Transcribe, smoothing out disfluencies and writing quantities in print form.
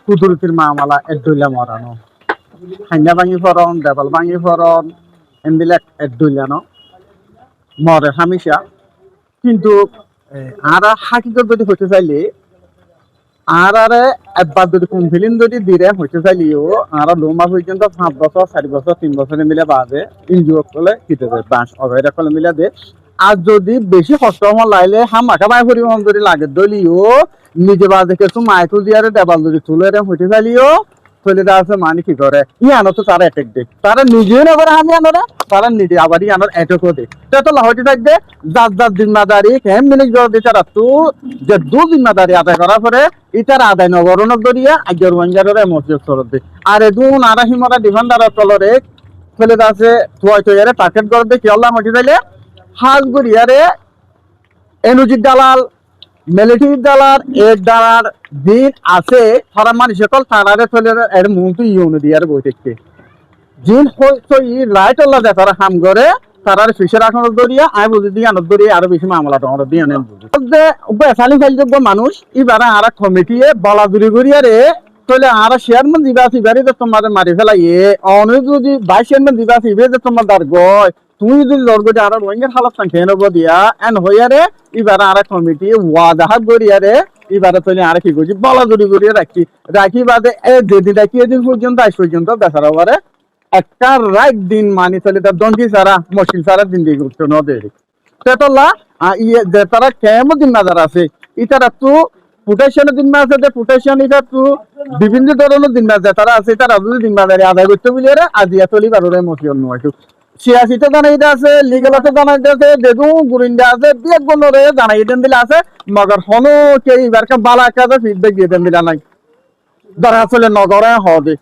কুদরতির মামালা এডুইলা মরানো hyena ভাঙি ফরন দেবাল ভাঙি ফরন এমবিলাক এডুইলানো মরে হামিশা কিন্তু আরা হাকিকত যদি হতে চাইলে আরে একবার যদি কোন ফিলিম যদি দিরে হতে চাইলেও আর লোমা পর্যন্ত 5 বছর 4 বছর 3 বছরে মিলে বাদে ইনজিও করলে কিতে যায় বাস অগয়রা করলে মিলে দে আর যদি বেশি কষ্ট হওয়া লাইলে হামাকা বাই পরিমাণ যদি লাগে দলিও নিজে বাদে কিছু মাইকু দিয়ারে দেবাল যদি তুলে হতে চাইলেও চলে আছে মানে কি করে ইয়ানো তো তারা অ্যাটাক দেয় তারা নিজেও না করে আমি আনোরা তারা নিজে আবার ইয়ানোর অ্যাটাকও দেয় তো লাহটি থাকবে যার যার জিম্মাদারি কেম মিনিট জল দিতে তো যে দু জিম্মাদারি আদায় করার পরে ইটার আদায় নগরণক দরিয়া আগের ওয়াঞ্জারের মসজিদ সরদ দেয় আর এদুন আরাহিমরা ডিফেন্ডারের তলরে চলে আছে তুয়াই তৈয়ারে টার্গেট করে দেয় কি আল্লাহ মসজিদ আইলে হাজ গরিয়ারে এনুজির দালাল মিলিটারি দালার এক দালার দিন আছে সারা মানুষ সকল তারারে চলে এর মুহূর্তে ইউনি দিয়ার বই দেখতে জিন হয়তো ই রাইট আল্লাহ দেয় তারা হাম করে তারার ফিসের আখানোর দরিয়া আয় বুঝি দিয়ে আনোর দরিয়া আরো বেশি মামলা টমলা দিয়ে আনেন বুঝি যে বেসালি ফাইলযোগ্য মানুষ এবার আর কমিটিয়ে বলা দূরি করিয়ারে তাহলে আর চেয়ারম্যান দিবা সিবারে যে তোমাদের মারি ফেলাইয়ে অনেক যদি ভাইস চেয়ারম্যান দিবা সিবে যে তোমার দার গয় তুমি যদি লড়গতে আর রোহিঙ্গার হালত সংখ্যা নেব দিয়া এন হইয়ারে এবার আর কমিটি ওয়াদাহাত গড়িয়ারে এবারে তৈরি আর কি করছি বলা দূরি করিয়ে রাখি বাদে যেদিন রাখি এদিন পর্যন্ত আজ পর্যন্ত বেচারা পারে একটা রাইট দিন মানি চলে তার দন্ডি সারা মশিল সারা দিন দিয়ে করছে নদের তেতলা ইয়ে যে তারা কেমন দিন নাজার আছে ইতারা তো প্রোটেকশনের দিন মাছ আছে প্রোটেকশন এটা তো বিভিন্ন ধরনের দিন মাছ তারা আছে তারা যদি দিন বাজারে আদায় করতে বুঝিয়ে আজিয়া চলি বারোরে মশিল নয় সিয়াসিতে জানাইতে আছে লিগালতে জানাইতে আছে দেদু গুরিন্দা আছে বিয়ে গণরে জানাই দেন দিলে আছে মগর হনো কে এবারকে বালা কাজে ফিডব্যাক দিয়ে দেন দিলা নাই ধরা আসলে নগরে হবে